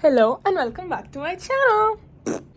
Hello and welcome back to my channel.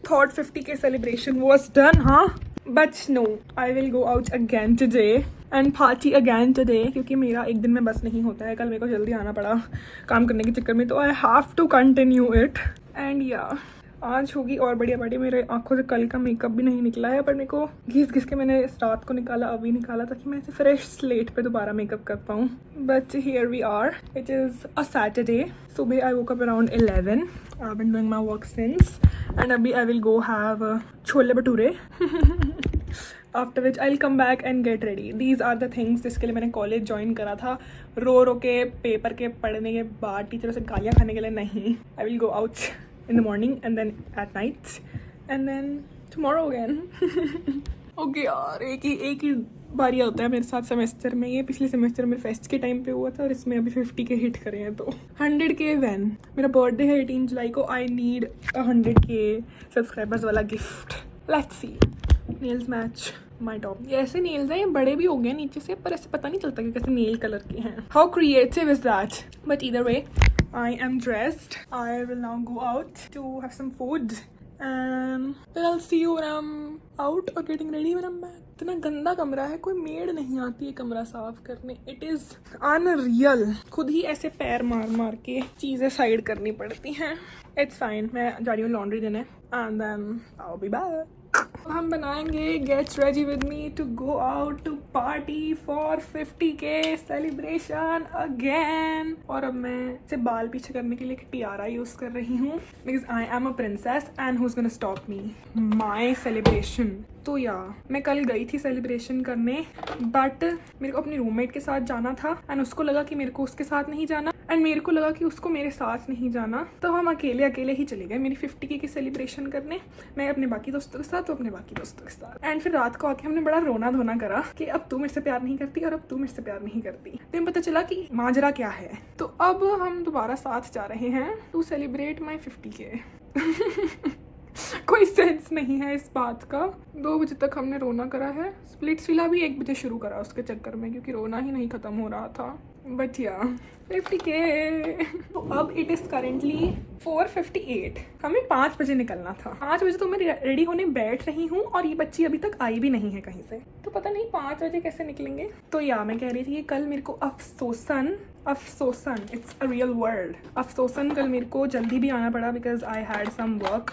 Thought 50k celebration was done, huh? But no, I will go out again today and party again today क्योंकि मेरा एक दिन में बस नहीं होता है. कल मेरे को जल्दी आना पड़ा काम करने के चक्कर में, तो I have to continue it. And yeah, आज होगी और बढ़िया पार्टी. मेरे आंखों से कल का मेकअप भी नहीं निकला है, पर मेरे को घिस के मैंने रात को निकाला, अभी निकाला ताकि मैं ऐसे फ्रेश स्लेट पे दोबारा मेकअप कर पाऊँ. But here we are. It is a Saturday. सुबह I woke up around 11. I've been doing my work since, and abhi I will go have chole bhature. After which I'll come back and get ready. These are the things जिसके लिए मैंने college join करा था. रो के paper के पढ़ने के बाद टीचरों से गालियाँ खाने के लिए नहीं. I will go out in the morning and then at night and then tomorrow again. Okay यार, एक ही बारी होता है मेरे साथ सेमेस्टर में. ये पिछले सेमेस्टर में फेस्ट के टाइम पे हुआ था और इसमें अभी 50k हिट करे हैं. तो 100k व्हेन मेरा बर्थडे है 18 जुलाई को. आई नीड 100k सब्सक्राइबर्स वाला gift. Let's see. Nails match my top. ये ऐसे नेल्स हैं, ये बड़े भी हो गए नीचे से, पर ऐसे पता नहीं चलता कि कैसे नेल कलर के हैं. How creative is that. But either way I am dressed. I will now go out to have some food and then I'll see you when I'm out or getting ready. मेरा इतना गंदा कमरा है, कोई made नहीं आती है कमरा साफ करने. It is unreal. खुद ही ऐसे पैर मार के चीज़ें साइड करनी पड़ती हैं. It's fine. मैं जा रही हूँ लॉन्ड्री देने and then I will be back. हम बनाएंगे get ready with me to go out to party for 50k celebration again. और अब मैं से बाल पीछे करने के लिए एक टियारा यूज कर रही हूँ because I am a princess and who is gonna stop me my celebration. तो या मैं कल गई थी सेलिब्रेशन करने, बट मेरे को अपनी रूममेट के साथ जाना था एंड उसको लगा कि मेरे को उसके साथ नहीं जाना एंड मेरे को लगा कि उसको मेरे साथ नहीं जाना. तो हम अकेले ही चले गए मेरी 50k की सेलिब्रेशन करने. मैं अपने बाकी दोस्तों के साथ, तो अपने बाकी दोस्तों के साथ. एंड फिर रात को आके हमने बड़ा रोना धोना करा कि अब तू मेरे से प्यार नहीं करती और अब तू मेरे से प्यार नहीं करती. तो हमें पता चला कि माजरा क्या है. तो अब हम दोबारा साथ जा रहे हैं टू सेलिब्रेट माई 50k. कोई सेंस नहीं है इस बात का. 2 बजे तक हमने रोना करा है. स्प्लिट्स विला भी 1 बजे शुरू करा उसके चक्कर में क्योंकि रोना ही नहीं खत्म हो रहा था. बट या 50k. तो अब इट इज़ करेंटली 4:58. हमें 5 बजे निकलना था. 5 बजे तो मैं रेडी होने बैठ रही हूँ और ये बच्ची अभी तक आई भी नहीं है कहीं से. तो पता नहीं 5 बजे कैसे निकलेंगे. तो या मैं कह रही थी कि कल मेरे को अफसोसन इट्स अ रियल वर्ड. अफसोसन कल मेरे को जल्दी भी आना पड़ा because I had some work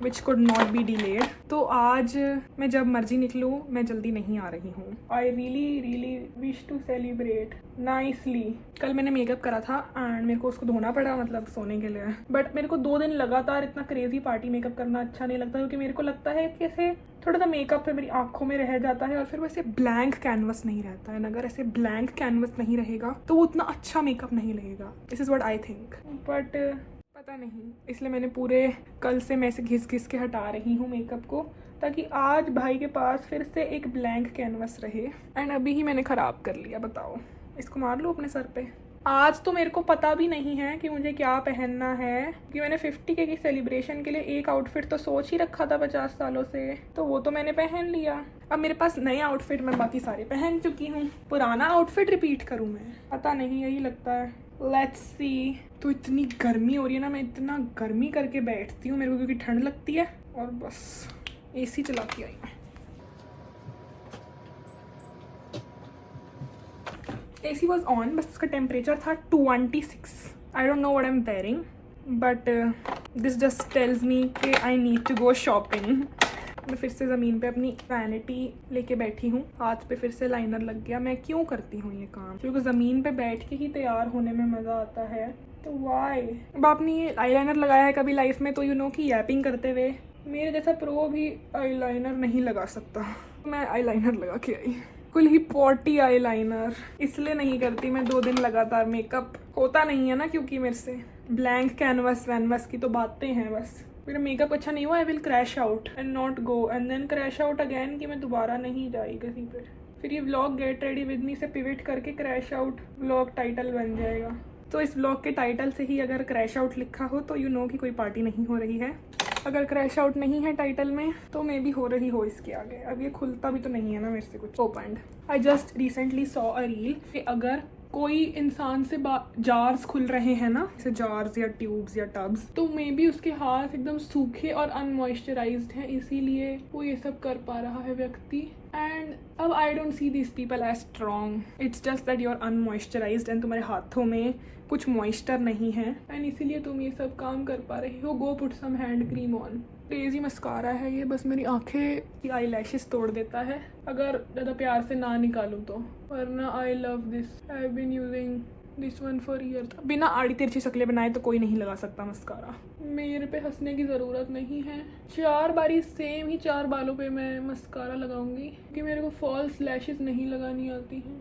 which could not be delayed. तो आज मैं जब मर्जी निकलूँ मैं जल्दी नहीं आ रही हूँ. I really wish to celebrate nicely. कल मैंने मेकअप करा था एंड मेरे को उसको धोना पड़ा, मतलब सोने के लिए. बट मेरे को 2 दिन लगातार इतना क्रेजी पार्टी मेकअप करना अच्छा नहीं लगता क्योंकि मेरे को लगता है कि ऐसे थोड़ा सा मेकअप फिर मेरी आंखों में रह जाता है और फिर वैसे ब्लैंक कैनवस नहीं रहता है. अगर ऐसे ब्लैंक कैनवस नहीं रहेगा तो वो उतना अच्छा मेकअप नहीं लगेगा. This is what I think. But पता नहीं, इसलिए मैंने पूरे कल से मैं इसे घिस के हटा रही हूँ मेकअप को ताकि आज भाई के पास फिर से एक ब्लैंक कैनवस रहे. एंड अभी ही मैंने ख़राब कर लिया. बताओ, इसको मार लो अपने सर पे. आज तो मेरे को पता भी नहीं है कि मुझे क्या पहनना है क्योंकि मैंने 50k की सेलिब्रेशन के लिए एक आउटफिट तो सोच ही रखा था 50 सालों से, तो वो तो मैंने पहन लिया. अब मेरे पास नए आउटफिट मैं बाकी सारे पहन चुकी हूँ. पुराना आउटफिट रिपीट करूँ मैं? पता नहीं, यही लगता है. Let's see. तो इतनी गर्मी हो रही है ना, मैं इतना गर्मी करके बैठती हूँ मेरे को क्योंकि ठंड लगती है और बस एसी चलाती आई. एसी वॉज ऑन, बस उसका टेम्परेचर था 26. I don't know what I am wearing but this just tells me कि I need to go shopping. मैं फिर से ज़मीन पे अपनी वैनिटी लेके बैठी हूँ. हाथ पे फिर से लाइनर लग गया. मैं क्यों करती हूँ ये काम? क्योंकि ज़मीन पे बैठ के ही तैयार होने में मज़ा आता है. तो वाई. अब आपने आईलाइनर लगाया है कभी लाइफ में तो यू नो कि यैपिंग करते हुए मेरे जैसा प्रो भी आईलाइनर नहीं लगा सकता. मैं आईलाइनर लगा के आई. कुल ही पॉटी आईलाइनर. इसलिए नहीं करती मैं 2 दिन लगातार मेकअप. होता नहीं है ना क्योंकि मेरे से ब्लैंक कैनवस वैनवस की तो बातें हैं बस. मेरा मेकअप अच्छा नहीं हुआ I will crash out and not go and then crash out again कि मैं दोबारा नहीं जाई कहीं पर. फिर ये vlog get ready with me से पिवट करके क्रैश आउट व्लॉग टाइटल बन जाएगा. तो इस व्लॉग के टाइटल से ही अगर क्रैश आउट लिखा हो तो यू नो कि कोई पार्टी नहीं हो रही है. अगर क्रैश आउट नहीं है टाइटल में तो मे भी हो रही हो इसके आगे. अब ये खुलता भी तो नहीं है ना मेरे से कुछ. Opened. I just recently saw a reel कि अगर कोई इंसान से जार्स खुल रहे हैं ना, जैसे जार्स या ट्यूब्स या टब्स, तो मे बी उसके हाथ एकदम सूखे और अनमॉइस्चराइज्ड हैं, इसीलिए वो ये सब कर पा रहा है व्यक्ति। एंड अब I don't see this people as strong, it's just that you are unmoisturized and तुम्हारे हाथों में कुछ मॉइस्चर नहीं है एंड इसीलिए तुम ये सब काम कर पा रही हो। Go put some hand cream on. Crazy mascara है ये, बस मेरी आंखें की आई लैशेस तोड़ देता है अगर ज़्यादा प्यार से ना निकालूं तो, वरना I love this. I have been using this one for year. बिना आड़ी तिरछी शक्लें बनाए तो कोई नहीं लगा सकता मस्कारा। मेरे पे हंसने की ज़रूरत नहीं है। 4 बारी सेम ही 4 बालों पे मैं मस्कारा लगाऊंगी क्योंकि मेरे को फॉल्स लैशेस नहीं लगानी आती हैं।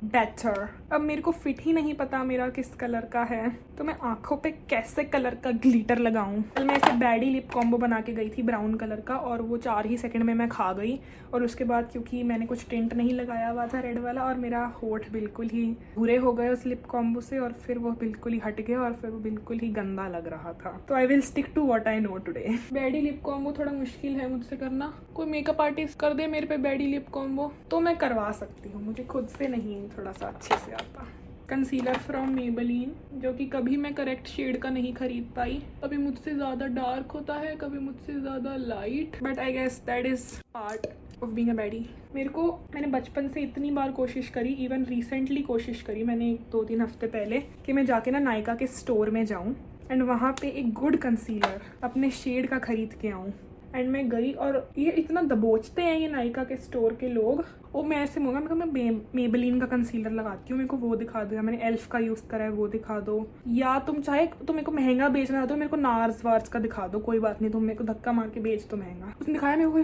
बेटर। अब मेरे को फिट ही नहीं पता मेरा किस कलर का है, तो मैं आंखों पे कैसे कलर का ग्लिटर लगाऊं। कल मैं ऐसे बैडी लिप कॉम्बो बना के गई थी ब्राउन कलर का, और वो 4 ही सेकंड में मैं खा गई। और उसके बाद क्योंकि मैंने कुछ टिंट नहीं लगाया हुआ था रेड वाला, और मेरा होठ बिल्कुल ही भूरे हो गए उस लिप कॉम्बो से, और फिर वो बिल्कुल ही हट गया और फिर वो बिल्कुल ही गंदा लग रहा था। तो I will stick to what I know today. Baddie lip combo थोड़ा मुश्किल है मुझसे करना। कोई मेकअप आर्टिस्ट कर दे मेरे पे बैडी लिप कॉम्बो तो मैं करवा सकती हूँ, मुझे खुद से नहीं थोड़ा सा अच्छे से आता। कंसीलर फ्रॉम मेबेलिन, जो कि कभी मैं करेक्ट शेड का नहीं खरीद पाई। कभी मुझसे ज़्यादा डार्क होता है, कभी मुझसे ज़्यादा light, but I guess that is part of being a baddie. मैंने बचपन से इतनी बार कोशिश करी, इवन रिसेंटली कोशिश करी मैंने 2-3 हफ्ते पहले, कि मैं जाके ना नायका के स्टोर में जाऊँ एंड वहाँ पे एक गुड कंसीलर अपने शेड का खरीद के आऊँ। एंड मैं गई, और ये इतना दबोचते हैं ये नायका के स्टोर के लोग। वो मैं ऐसे मंगा, मैं मेबेलिन का कंसीलर लगाती हूँ, मेरे को वो दिखा दो, या मैंने एल्फ का यूज़ करा है वो दिखा दो, या तुम चाहे तो मेरे को महंगा बेचना दो, मेरे को नार्स वार्स का दिखा दो, कोई बात नहीं, तुम मेरे को धक्का मार के बेच दो महंगा। उसने दिखाया मेरे को कोई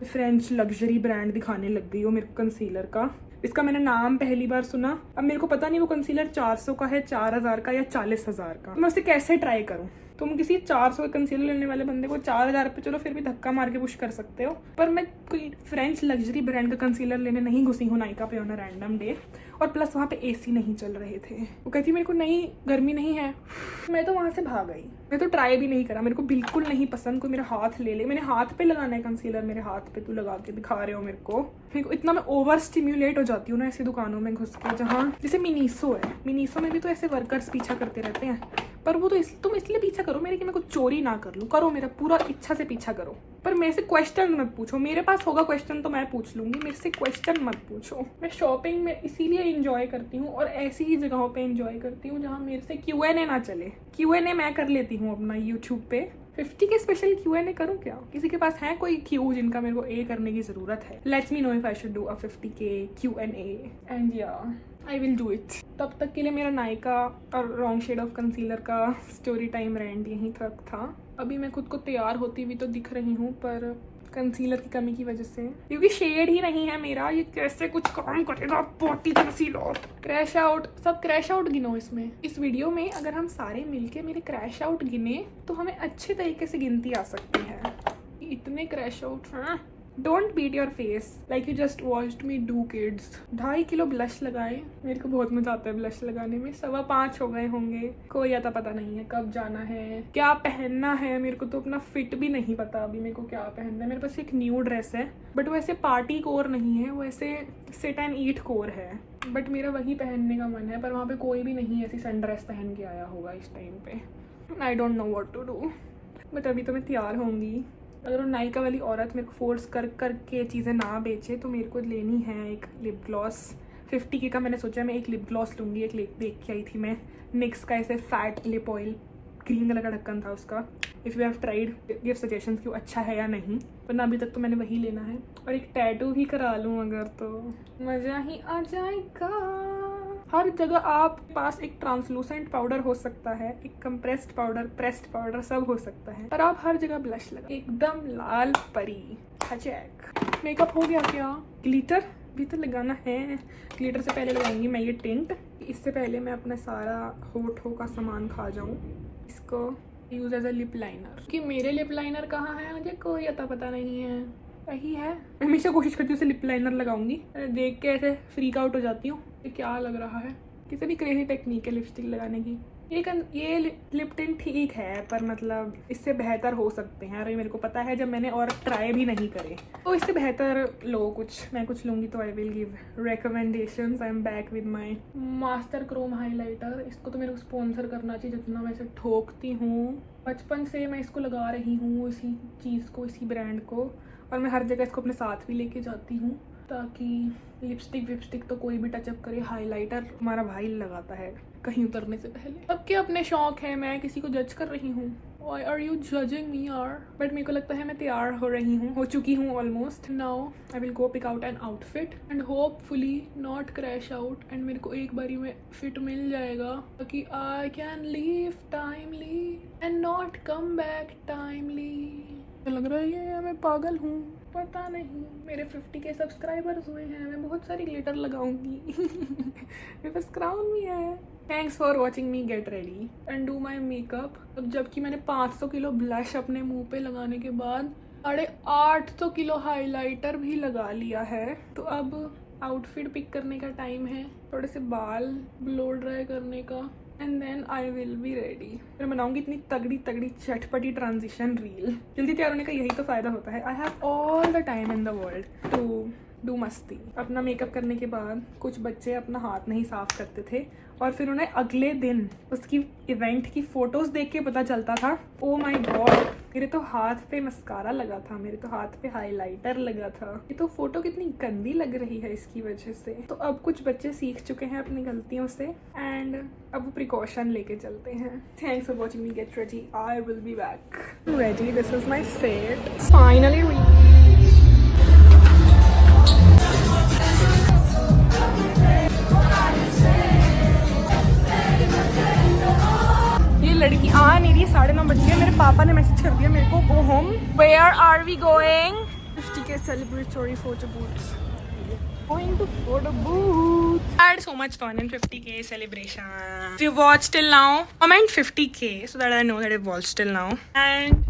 फ्रेंच लग्जरी ब्रांड दिखाने लग गई वो मेरे को कंसीलर का। इसका मैंने नाम पहली बार सुना। अब मेरे को पता नहीं वो कंसीलर 400 का है, 4000 का, या 40,000 का। मैं उसे कैसे ट्राई करूँ? तुम किसी 400 का कंसीलर लेने वाले बंदे को 4000 पे चलो फिर भी धक्का मार के पुश कर सकते हो, पर मैं कोई फ्रेंच लग्जरी ब्रांड का कंसीलर लेने नहीं घुसी हूँ नायका पे ऑन अ रैंडम डे। और प्लस वहाँ पे एसी नहीं चल रहे थे। वो कहती मेरे को नहीं, गर्मी नहीं है। मैं तो वहाँ से भाग गई, मैं तो ट्राई भी नहीं करा, मेरे को बिल्कुल नहीं पसंद। कोई मेरा हाथ ले ले, मैंने हाथ पे लगाना है कंसीलर, मेरे हाथ पे तू लगा के दिखा रहे हो मेरे को इतना मैं ओवर स्टिम्युलेट हो जाती हूँ ना ऐसी दुकानों में घुस के, जहाँ जैसे मिनीसो है, मिनीसो में भी तो ऐसे वर्कर्स पीछा करते रहते हैं, पर वो तो तुम इसलिए पीछा करो मेरे कि मैं कुछ चोरी ना कर लूँ, करो मेरा पूरा इच्छा से पीछा करो, पर मेरे से क्वेश्चन मत पूछो। मेरे पास होगा क्वेश्चन तो मैं पूछ लूंगी, मेरे से क्वेश्चन मत पूछो। मैं शॉपिंग में इसीलिए इंजॉय करती हूँ, और ऐसी ही जगहों पे इंजॉय करती हूँ जहाँ मेरे से Q&A ना चले। Q&A मैं कर लेती हूँ अपना यूट्यूब पे। 50 के स्पेशल Q&A करूँ क्या? किसी के पास है कोई Q जिनका मेरे को A करने की ज़रूरत है? Let's me know if I should do a 50K Q&A and या आई विल डू इट। तब तक के लिए मेरा नायका और रॉन्ग शेड ऑफ कंसीलर का स्टोरी टाइम रेंट यहीं तक था। अभी मैं खुद को तैयार होती हुई तो दिख रही हूँ, पर कंसीलर की कमी की वजह से, क्योंकि शेड ही नहीं है मेरा, ये कैसे कुछ काम करेगा पॉटी कंसीलर। क्रैश आउट, सब क्रैश आउट गिनो इसमें। इस वीडियो में अगर हम सारे मिलके मेरे क्रैश आउट गिने तो हमें अच्छे तरीके से गिनती आ सकती है। इतने क्रैश आउट हैं। Don't beat your face like you just watched me do kids. 2.5 kilo blush लगाए, मेरे को बहुत मजा आता है ब्लश लगाने में। 5.25 हो गए होंगे, कोई आता पता नहीं है कब जाना है, क्या पहनना है। मेरे को तो अपना फिट भी नहीं पता अभी मेरे को क्या पहनना है। मेरे पास एक न्यू ड्रेस है, बट वो ऐसे पार्टी कोर नहीं है, वो ऐसे सिट एंड ईट कोर है, बट मेरा वही पहनने का मन है। पर वहाँ पे कोई भी नहीं ऐसी सन ड्रेस पहन के आया होगा इस टाइम पे। I don't know what to do, but अभी तो मैं तैयार होंगी। अगर वो नायका वाली औरत मेरे को फोर्स कर के चीज़ें ना बेचे तो मेरे को लेनी है एक लिप ग्लॉस। 50K का मैंने सोचा मैं एक लिप ग्लॉस लूँगी। एक देख के आई थी मैं, निक्स का ऐसे fat lip oil, green colour का ढक्कन था उसका। If you have tried give suggestions कि वो अच्छा है या नहीं, वरना अभी तक तो मैंने वही लेना है। और एक टैटू भी करा लूँ अगर, तो मज़ा ही आ जाएगा। हर जगह आप पास एक ट्रांसलूसेंट पाउडर हो सकता है, एक कंप्रेस्ड पाउडर, प्रेस्ड पाउडर, सब हो सकता है, पर आप हर जगह ब्लश लगा, एकदम लाल परी। हचैक। मेकअप हो गया क्या? ग्लिटर भी तो लगाना है। ग्लिटर से पहले लगाऊंगी मैं ये टिंट। इससे पहले मैं अपना सारा होठों का सामान खा जाऊँ, इसको use as a lip liner. कि मेरे लिप लाइनर कहाँ है मुझे कोई अता पता नहीं है। वही है, मैं हमेशा कोशिश करती हूँ उसे लिप लाइनर लगाऊंगी, देख के ऐसे फ्रीक आउट हो जाती हूँ। ये क्या लग रहा है? किसी भी क्रेजी टेक्निक है लिपस्टिक लगाने की। ये लिप्टन ठीक है, पर मतलब इससे बेहतर हो सकते हैं। अरे मेरे को पता है, जब मैंने और ट्राई भी नहीं करे तो इससे बेहतर लो कुछ। मैं कुछ लूँगी तो I will give recommendations. I am back with my master Chrome highlighter. इसको तो मेरे को स्पॉन्सर करना चाहिए, जितना मैं इसे ठोकती हूँ। बचपन से मैं इसको लगा रही हूँ, इसी चीज़ को, इसी ब्रांड को, और मैं हर जगह इसको अपने साथ भी लेके जाती हूँ, ताकि लिपस्टिक विपस्टिक तो कोई भी टचअप करे, हाइलाइटर हमारा भाई लगाता है कहीं उतरने से पहले। सबके अपने शौक है, मैं किसी को जज कर रही हूँ? Why are you judging me यार? बट मेरे को लगता है मैं तैयार हो रही हूँ, हो चुकी हूँ almost. Now I will go pick out an outfit and hopefully not crash out, and मेरे को एक बारी में फिट मिल जाएगा ताकि I can leave timely and not come back timely. लग रहा है ये मैं पागल हूँ, पता नहीं। मेरे 50K सब्सक्राइबर्स हुए हैं, मैं बहुत सारी ग्लिटर लगाऊंगी। मेरे पास क्राउन भी है। Thanks for watching me get ready and do my makeup. अब जबकि मैंने 500 किलो ब्लश अपने मुंह पे लगाने के बाद 850 किलो हाइलाइटर भी लगा लिया है, तो अब आउटफिट पिक करने का टाइम है। थोड़े से बाल ब्लो ड्राई करने का, and then I will be ready. मैं बनाऊंगी इतनी तगड़ी तगड़ी चटपटी ट्रांजिशन रील। जल्दी तैयार होने का यही तो फ़ायदा होता है। I have all the time in the world to do मस्ती। अपना मेकअप करने के बाद कुछ बच्चे अपना हाथ नहीं साफ करते थे, और फिर उन्हें अगले दिन उसकी इवेंट की फ़ोटोज़ देख के पता चलता था, ओ माई गॉड, मेरे तो हाथ पे मस्कारा लगा था, मेरे तो हाथ पे हाइलाइटर लगा था, ये तो फ़ोटो कितनी गंदी लग रही है इसकी वजह से। तो अब कुछ बच्चे सीख चुके हैं अपनी गलतियों से, एंड अब वो प्रिकॉशन लेके चलते हैं। Thanks for watching me get ready. I will be back ready. This is my fate finally. लड़की आ नहीं रही, 9:30 बज गए। मेरे पापा ने मैसेज कर दिया मेरे को, go home. Where are we going? 50K celebratory photo booth. Going to photo booth. I had so much fun in 50K celebration. If you watched till now, comment 50K so that I know that you've watched till now. And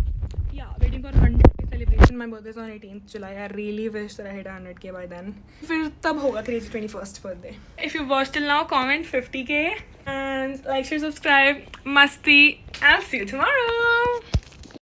yeah, waiting for 100K celebration. My birthday is on 18th July. I really wish that I hit 100K by then. फिर तब होगा crazy 21st birthday. If you watched till now, comment 50K and like, share, subscribe. Masti. I'll see you tomorrow.